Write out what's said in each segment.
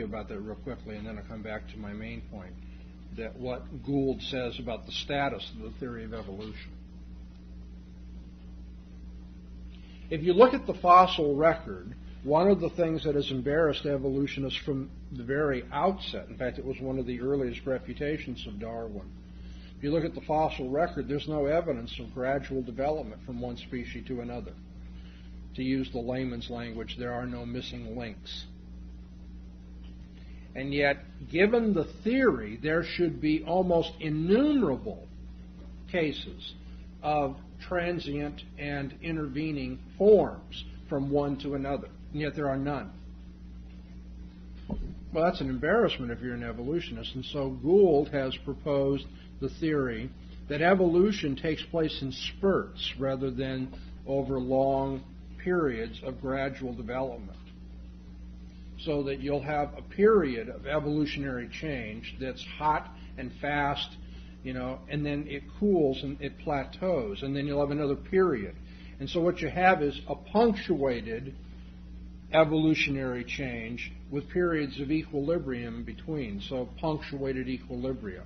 about that real quickly, and then I'll come back to my main point, that what Gould says about the status of the theory of evolution. If you look at the fossil record, one of the things that has embarrassed evolutionists from the very outset, in fact, it was one of the earliest refutations of Darwin. If you look at the fossil record, there's no evidence of gradual development from one species to another. To use the layman's language, there are no missing links. And yet, given the theory, there should be almost innumerable cases of transient and intervening forms from one to another, and yet there are none. Well, that's an embarrassment if you're an evolutionist, and so Gould has proposed the theory that evolution takes place in spurts rather than over long periods of gradual development, so that you'll have a period of evolutionary change that's hot and fast, and then it cools and it plateaus, and then you'll have another period. And so what you have is a punctuated evolutionary change with periods of equilibrium in between, so punctuated equilibria.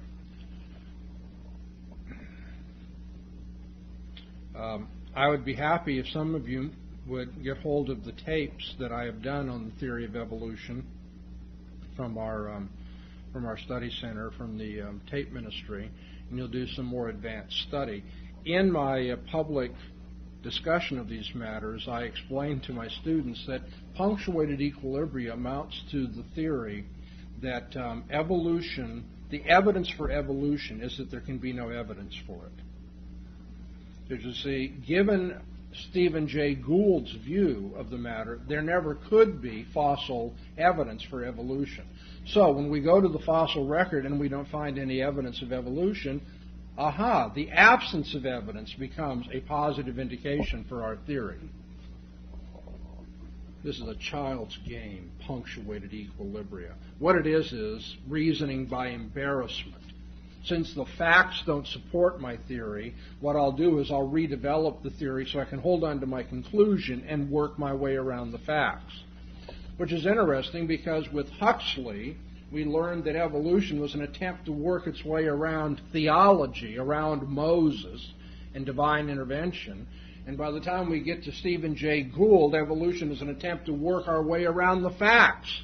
I would be happy if some of you would get hold of the tapes that I have done on the theory of evolution from our study center, from the tape ministry, and you'll do some more advanced study. In my public discussion of these matters, I explained to my students that punctuated equilibria amounts to the theory that evolution, the evidence for evolution is that there can be no evidence for it. Because you see, given Stephen Jay Gould's view of the matter, there never could be fossil evidence for evolution. So when we go to the fossil record and we don't find any evidence of evolution, the absence of evidence becomes a positive indication for our theory. This is a child's game, punctuated equilibria. What it is reasoning by embarrassment. Since the facts don't support my theory, what I'll do is I'll redevelop the theory so I can hold on to my conclusion and work my way around the facts. Which is interesting because with Huxley, we learned that evolution was an attempt to work its way around theology, around Moses and divine intervention. And by the time we get to Stephen Jay Gould, evolution is an attempt to work our way around the facts.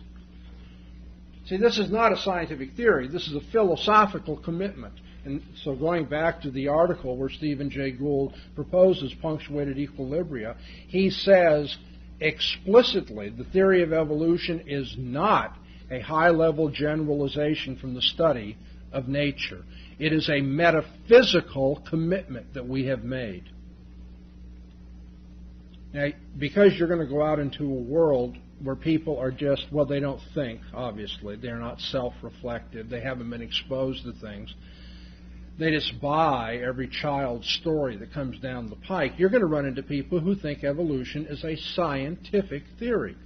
See, this is not a scientific theory. This is a philosophical commitment. And so going back to the article where Stephen Jay Gould proposes punctuated equilibria, he says explicitly the theory of evolution is not a high-level generalization from the study of nature. It is a metaphysical commitment that we have made. Now, because you're going to go out into a world where people are just, well, they don't think, obviously. They're not self-reflective. They haven't been exposed to things. They just buy every child's story that comes down the pike. You're going to run into people who think evolution is a scientific theory.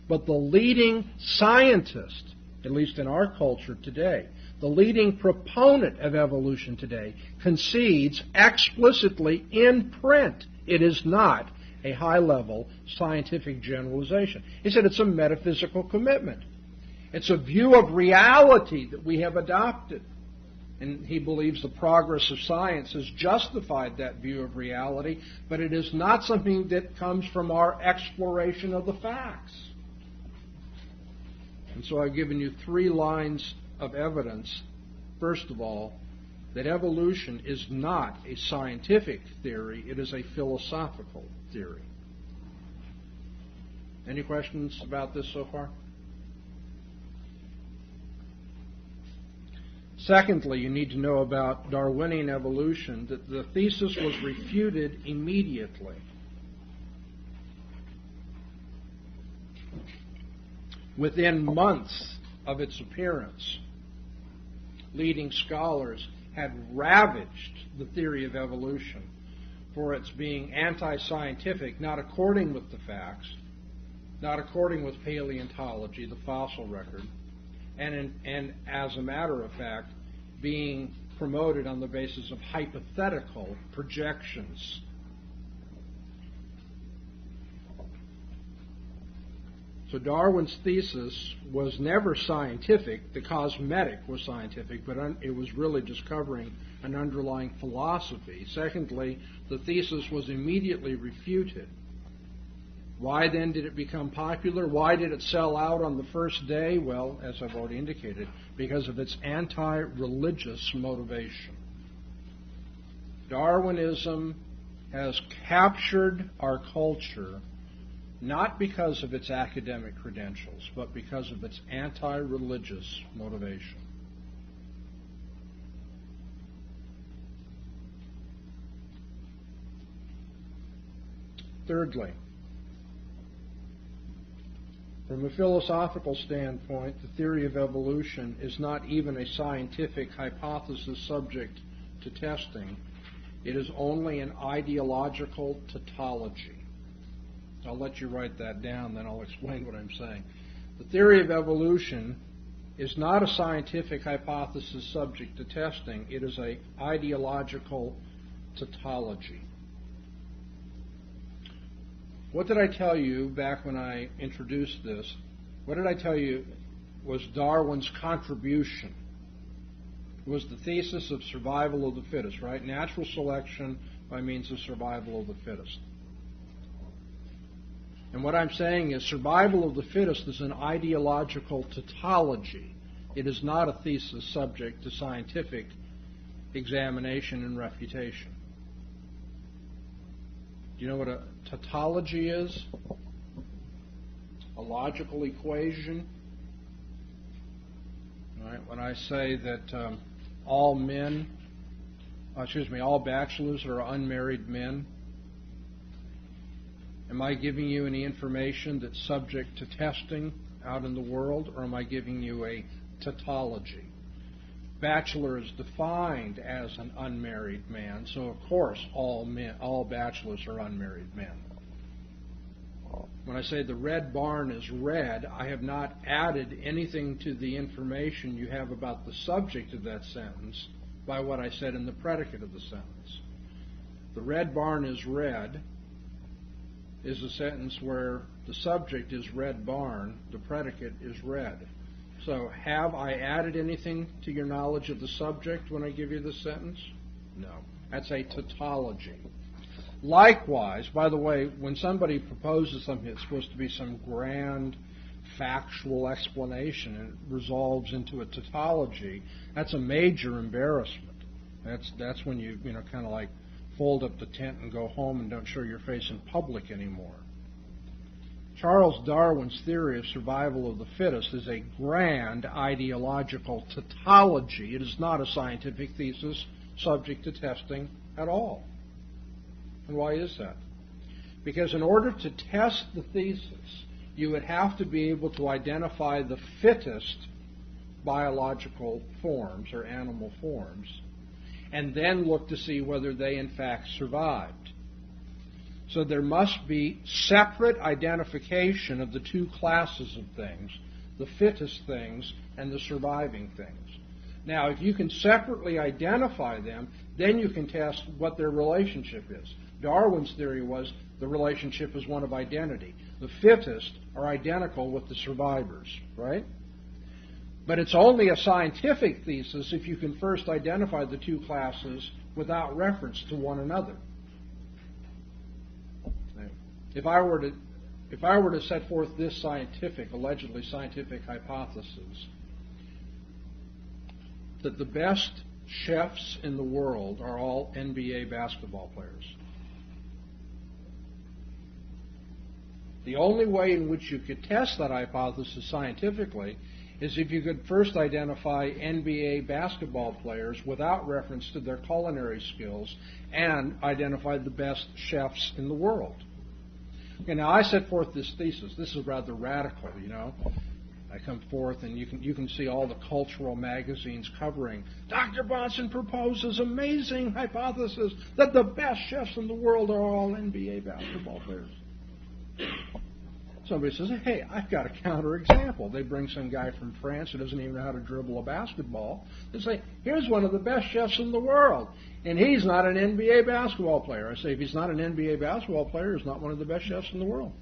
But the leading scientist, at least in our culture today, the leading proponent of evolution today, concedes explicitly in print it is not a high-level scientific generalization. He said it's a metaphysical commitment. It's a view of reality that we have adopted. And he believes the progress of science has justified that view of reality, but it is not something that comes from our exploration of the facts. And so I've given you 3 lines of evidence, first of all, that evolution is not a scientific theory, it is a philosophical theory. Any questions about this so far? Secondly, you need to know about Darwinian evolution, that the thesis was refuted immediately. Within months of its appearance, leading scholars had ravaged the theory of evolution for its being anti-scientific, not according with the facts, not according with paleontology, the fossil record, and as a matter of fact, being promoted on the basis of hypothetical projections. So Darwin's thesis was never scientific. The cosmetic was scientific, but it was really just covering an underlying philosophy. Secondly, the thesis was immediately refuted. Why then did it become popular? Why did it sell out on the first day? Well, as I've already indicated, because of its anti-religious motivation. Darwinism has captured our culture not because of its academic credentials, but because of its anti-religious motivation. Thirdly, from a philosophical standpoint, the theory of evolution is not even a scientific hypothesis subject to testing. It is only an ideological tautology. I'll let you write that down, then I'll explain what I'm saying. The theory of evolution is not a scientific hypothesis subject to testing. It is an ideological tautology. What did I tell you back when I introduced this? What did I tell you was Darwin's contribution? It was the thesis of survival of the fittest, right? Natural selection by means of survival of the fittest. And what I'm saying is survival of the fittest is an ideological tautology. It is not a thesis subject to scientific examination and refutation. Do you know what a tautology is? A logical equation. All right, when I say that all bachelors are unmarried men, am I giving you any information that's subject to testing out in the world, or am I giving you a tautology? Bachelor is defined as an unmarried man, so of course all bachelors are unmarried men. When I say the red barn is red, I have not added anything to the information you have about the subject of that sentence by what I said in the predicate of the sentence. The red barn is red is a sentence where the subject is red barn, the predicate is red. So have I added anything to your knowledge of the subject when I give you this sentence? No. That's a tautology. Likewise, by the way, when somebody proposes something that's supposed to be some grand factual explanation and it resolves into a tautology, that's a major embarrassment. That's when you kind of like fold up the tent and go home and don't show your face in public anymore. Charles Darwin's theory of survival of the fittest is a grand ideological tautology. It is not a scientific thesis subject to testing at all. And why is that? Because in order to test the thesis, you would have to be able to identify the fittest biological forms or animal forms, and then look to see whether they in fact survived. So there must be separate identification of the two classes of things, the fittest things and the surviving things. Now, if you can separately identify them, then you can test what their relationship is. Darwin's theory was the relationship is one of identity. The fittest are identical with the survivors, right? But it's only a scientific thesis if you can first identify the two classes without reference to one another. If I were to set forth this allegedly scientific hypothesis, that the best chefs in the world are all NBA basketball players. The only way in which you could test that hypothesis scientifically is if you could first identify NBA basketball players without reference to their culinary skills and identify the best chefs in the world. Okay, now I set forth this thesis. This is rather radical, I come forth and you can see all the cultural magazines covering Dr. Bahnsen proposes amazing hypothesis that the best chefs in the world are all NBA basketball players. Somebody says, hey, I've got a counterexample. They bring some guy from France who doesn't even know how to dribble a basketball. They say, here's one of the best chefs in the world, and he's not an NBA basketball player. I say, if he's not an NBA basketball player, he's not one of the best chefs in the world.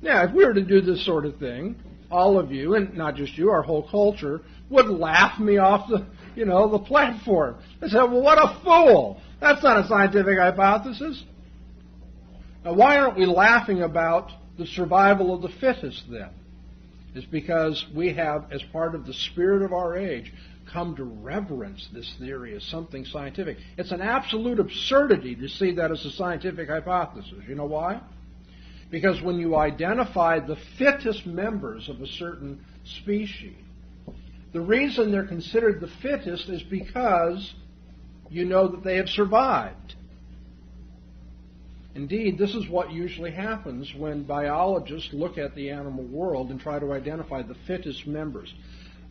Now, if we were to do this sort of thing, all of you, and not just you, our whole culture, would laugh me off the platform. They say, well, what a fool! That's not a scientific hypothesis. Now, why aren't we laughing about the survival of the fittest then? It's because we have, as part of the spirit of our age, come to reverence this theory as something scientific. It's an absolute absurdity to see that as a scientific hypothesis. You know why? Because when you identify the fittest members of a certain species, the reason they're considered the fittest is because you know that they have survived. Indeed, this is what usually happens when biologists look at the animal world and try to identify the fittest members.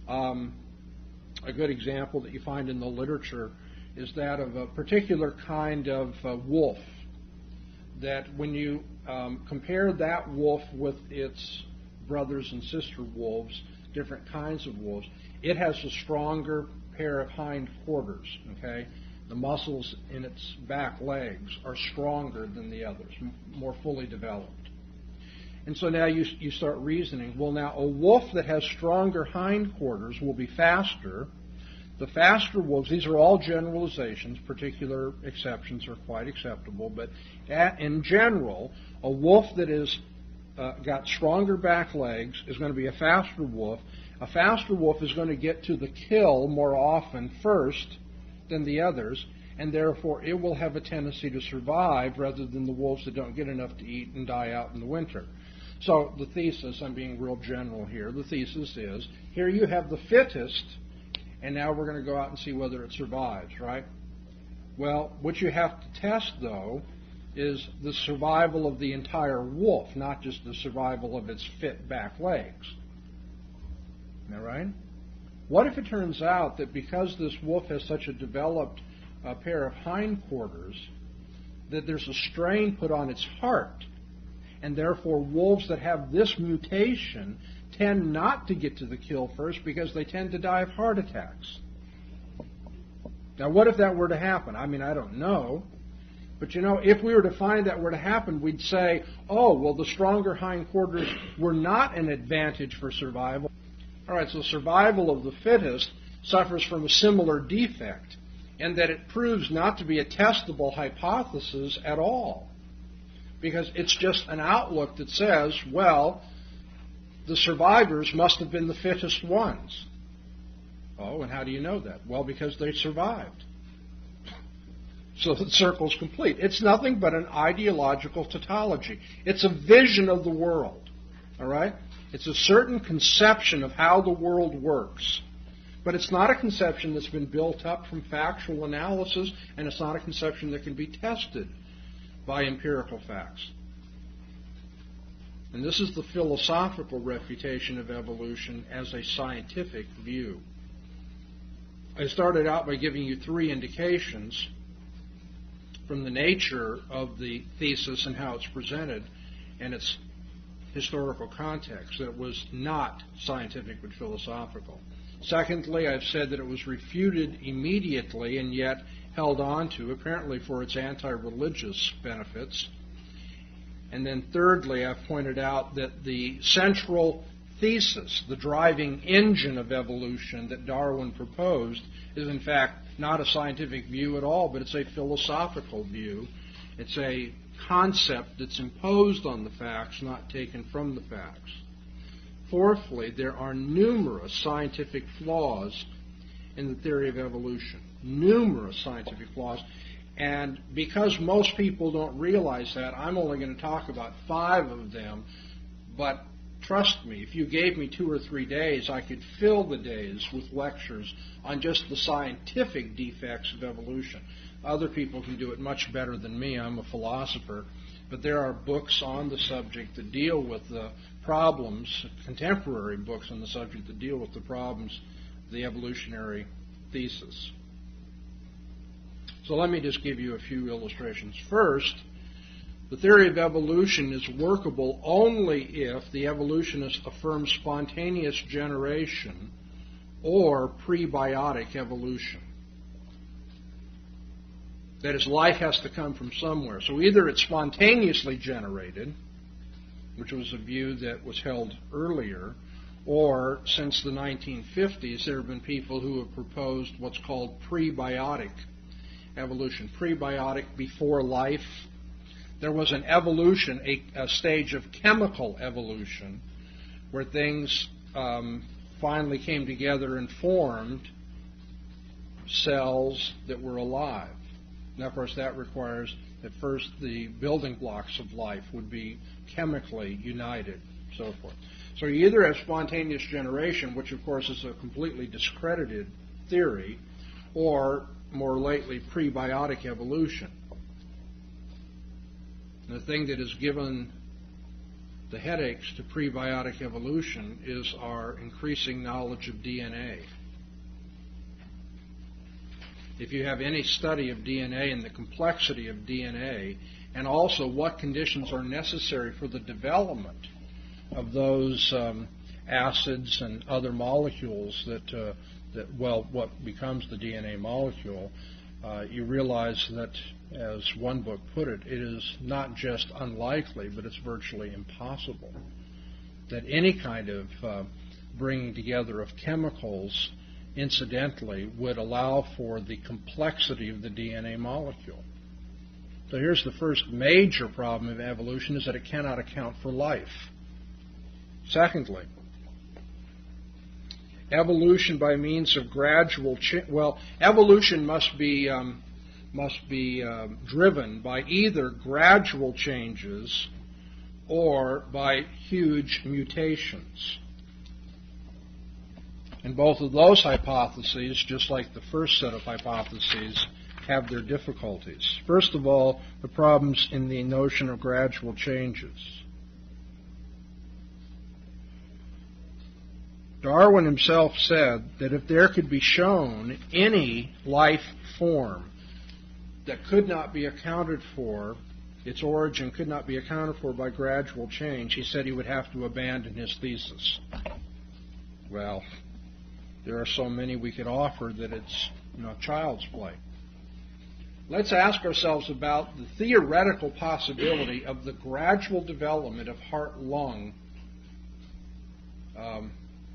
A good example that you find in the literature is that of a particular kind of wolf, that when you compare that wolf with its brothers and sister wolves, different kinds of wolves, it has a stronger pair of hind quarters, okay? The muscles in its back legs are stronger than the others, more fully developed. And so now you start reasoning, well, now a wolf that has stronger hind quarters will be faster. The faster wolves, these are all generalizations, particular exceptions are quite acceptable, but in general, a wolf that is got stronger back legs is going to be a faster wolf. A faster wolf is going to get to the kill more often first than the others, and therefore it will have a tendency to survive rather than the wolves that don't get enough to eat and die out in the winter. So the thesis, I'm being real general here, the thesis is, here you have the fittest, and now we're going to go out and see whether it survives, right? Well, what you have to test, though, is the survival of the entire wolf, not just the survival of its fit back legs. Isn't that right? What if it turns out that because this wolf has such a developed pair of hindquarters, that there's a strain put on its heart, and therefore wolves that have this mutation tend not to get to the kill first because they tend to die of heart attacks? Now, what if that were to happen? I mean, I don't know. But, if we were to find that were to happen, we'd say, oh, well, the stronger hindquarters were not an advantage for survival. All right, so survival of the fittest suffers from a similar defect in that it proves not to be a testable hypothesis at all, because it's just an outlook that says, well, the survivors must have been the fittest ones. Oh, and how do you know that? Well, because they survived. So the circle's complete. It's nothing but an ideological tautology. It's a vision of the world, all right? It's a certain conception of how the world works. But it's not a conception that's been built up from factual analysis, and it's not a conception that can be tested by empirical facts. And this is the philosophical refutation of evolution as a scientific view. I started out by giving you three indications from the nature of the thesis and how it's presented and its historical context, that it was not scientific but philosophical. Secondly, I've said that it was refuted immediately and yet held on to, apparently for its anti-religious benefits. And then thirdly, I've pointed out that the central thesis, the driving engine of evolution that Darwin proposed, is in fact not a scientific view at all, but it's a philosophical view. It's a concept that's imposed on the facts, not taken from the facts. Fourthly, there are numerous scientific flaws in the theory of evolution. Numerous scientific flaws. And because most people don't realize that, I'm only going to talk about 5 of them. But trust me, if you gave me 2 or 3 days, I could fill the days with lectures on just the scientific defects of evolution. Other people can do it much better than me. I'm a philosopher. But there are books on the subject that deal with the problems, contemporary books on the subject that deal with the problems of the evolutionary thesis. So let me just give you a few illustrations. First, the theory of evolution is workable only if the evolutionist affirms spontaneous generation or prebiotic evolution. That is, life has to come from somewhere. So either it's spontaneously generated, which was a view that was held earlier, or since the 1950s, there have been people who have proposed what's called prebiotic evolution. Prebiotic, before life. There was an evolution, a stage of chemical evolution, where things finally came together and formed cells that were alive. Now, of course, that requires that first the building blocks of life would be chemically united, so forth. So you either have spontaneous generation, which of course is a completely discredited theory, or more lately prebiotic evolution. And the thing that has given the headaches to prebiotic evolution is our increasing knowledge of DNA. If you have any study of DNA and the complexity of DNA, and also what conditions are necessary for the development of those acids and other molecules what becomes the DNA molecule, you realize that, as one book put it, it is not just unlikely, but it's virtually impossible that any kind of bringing together of chemicals incidentally would allow for the complexity of the DNA molecule. So here's the first major problem of evolution, is that it cannot account for life. Secondly, evolution by means of gradual evolution must be driven by either gradual changes or by huge mutations. And both of those hypotheses, just like the first set of hypotheses, have their difficulties. First of all, the problems in the notion of gradual changes. Darwin himself said that if there could be shown any life form that could not be accounted for, its origin could not be accounted for by gradual change, he said he would have to abandon his thesis. Well, there are so many we could offer that it's child's play. Let's ask ourselves about the theoretical possibility of the gradual development of heart-lung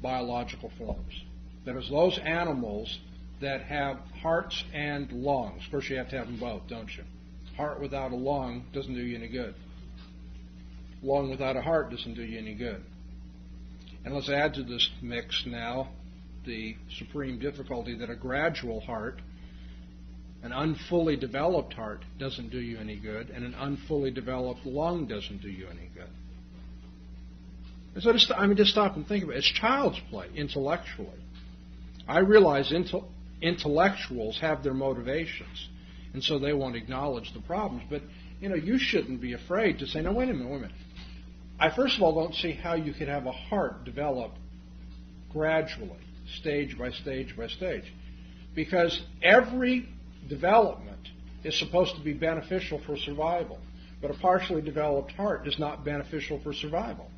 biological forms. That is, those animals that have hearts and lungs. Of course, you have to have them both, don't you? Heart without a lung doesn't do you any good. Lung without a heart doesn't do you any good. And let's add to this mix now the supreme difficulty that a gradual heart, an unfully developed heart, doesn't do you any good, and an unfully developed lung doesn't do you any good. And so just stop and think about it. It's child's play, intellectually. I realize intellectuals have their motivations, and so they won't acknowledge the problems. But, you shouldn't be afraid to say, no, wait a minute. I, first of all, don't see how you could have a heart develop gradually, stage by stage by stage. Because every development is supposed to be beneficial for survival. But a partially developed heart is not beneficial for survival,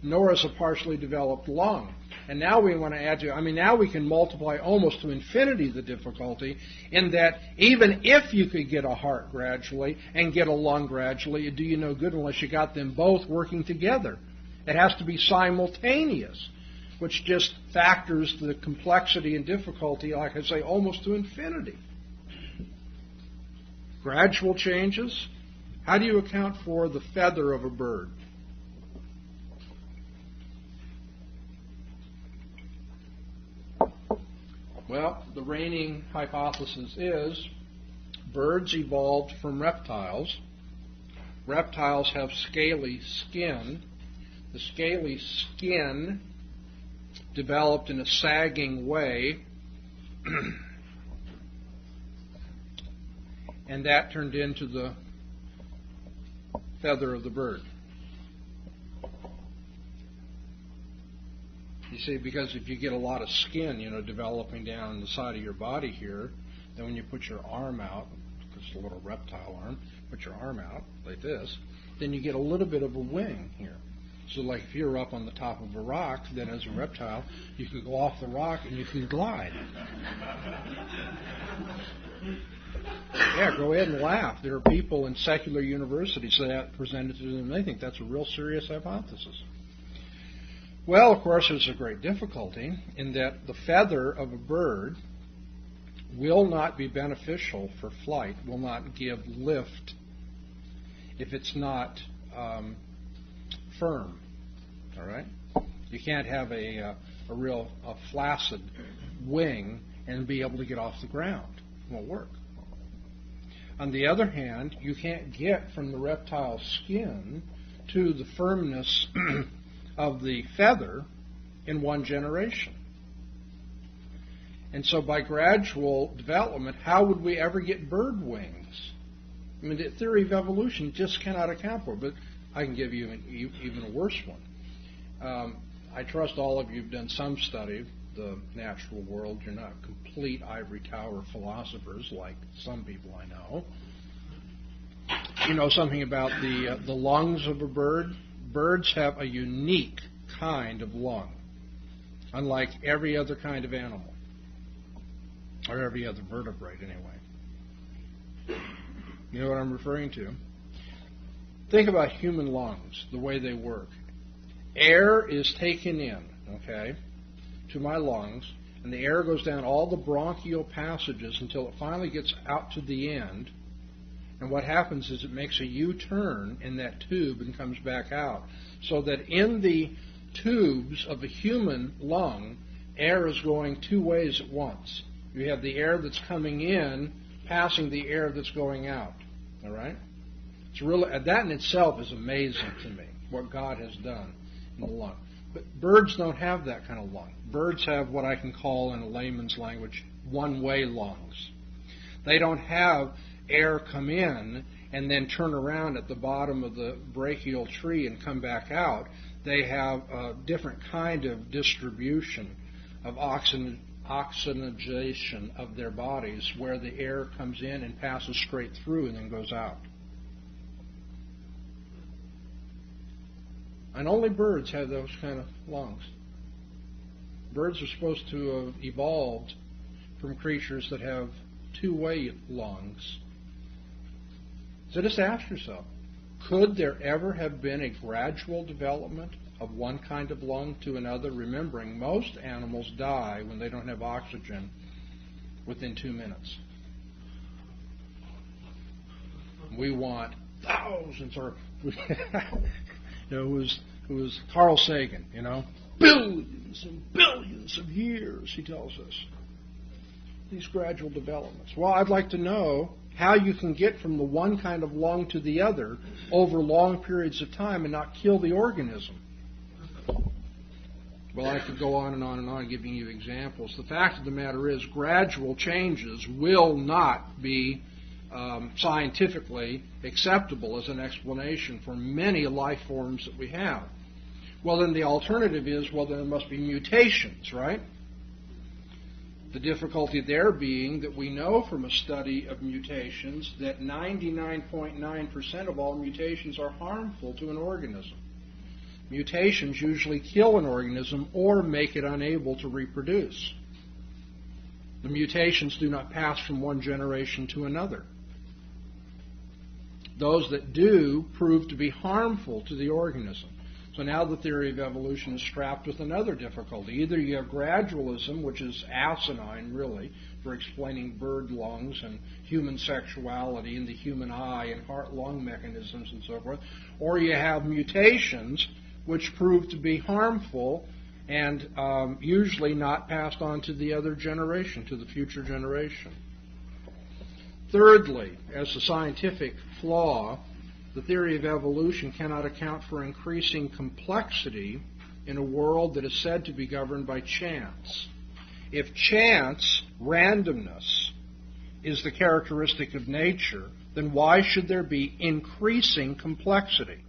nor is a partially developed lung. And now we want to add now we can multiply almost to infinity the difficulty, in that even if you could get a heart gradually and get a lung gradually, it'd do you no good unless you got them both working together. It has to be simultaneous, which just factors the complexity and difficulty, like I say, almost to infinity. Gradual changes. How do you account for the feather of a bird? Well, the reigning hypothesis is birds evolved from reptiles. Reptiles have scaly skin. The scaly skin developed in a sagging way, and that turned into the feather of the bird. You see, because if you get a lot of skin, developing down the side of your body here, then when you put your arm out, because it's a little reptile arm, put your arm out like this, then you get a little bit of a wing here. So like if you're up on the top of a rock, then as a reptile, you can go off the rock and you can glide. Yeah, go ahead and laugh. There are people in secular universities that present it to them, and they think that's a real serious hypothesis. Well, of course, there's a great difficulty in that the feather of a bird will not be beneficial for flight, will not give lift if it's not firm. All right? You can't have a flaccid wing and be able to get off the ground. It won't work. On the other hand, you can't get from the reptile's skin to the firmness of the feather in one generation. And so by gradual development, how would we ever get bird wings? I mean, the theory of evolution just cannot account for it, but I can give you even a worse one. I trust all of you have done some study of the natural world. You're not complete ivory tower philosophers like some people I know. You know something about the lungs of a bird? Birds have a unique kind of lung, unlike every other kind of animal, or every other vertebrate anyway. You know what I'm referring to? Think about human lungs, the way they work. Air is taken in, okay, to my lungs, and the air goes down all the bronchial passages until it finally gets out to the end. And what happens is it makes a U-turn in that tube and comes back out. So that in the tubes of a human lung, air is going two ways at once. You have the air that's coming in passing the air that's going out. All right? It's really, that in itself is amazing to me, what God has done in the lung. But birds don't have that kind of lung. Birds have what I can call, in a layman's language, one-way lungs. They don't have air come in and then turn around at the bottom of the brachial tree and come back out. They have a different kind of distribution of oxygenation of their bodies, where the air comes in and passes straight through and then goes out. And only birds have those kind of lungs. Birds are supposed to have evolved from creatures that have two-way lungs. So just ask yourself, could there ever have been a gradual development of one kind of lung to another? Remembering, most animals die when they don't have oxygen within 2 minutes. We want thousands, or it was Carl Sagan, billions and billions of years, he tells us. These gradual developments. Well, I'd like to know how you can get from the one kind of lung to the other over long periods of time and not kill the organism. Well, I could go on and on and on giving you examples. The fact of the matter is, gradual changes will not be scientifically acceptable as an explanation for many life forms that we have. Well, then the alternative is, well, then there must be mutations, right? The difficulty there being that we know from a study of mutations that 99.9% of all mutations are harmful to an organism. Mutations usually kill an organism or make it unable to reproduce. The mutations do not pass from one generation to another. Those that do prove to be harmful to the organism. So now the theory of evolution is strapped with another difficulty. Either you have gradualism, which is asinine, really, for explaining bird lungs and human sexuality and the human eye and heart-lung mechanisms and so forth, or you have mutations, which prove to be harmful and usually not passed on to the other generation, to the future generation. Thirdly, as a scientific flaw, the theory of evolution cannot account for increasing complexity in a world that is said to be governed by chance. If chance, randomness, is the characteristic of nature, then why should there be increasing complexity?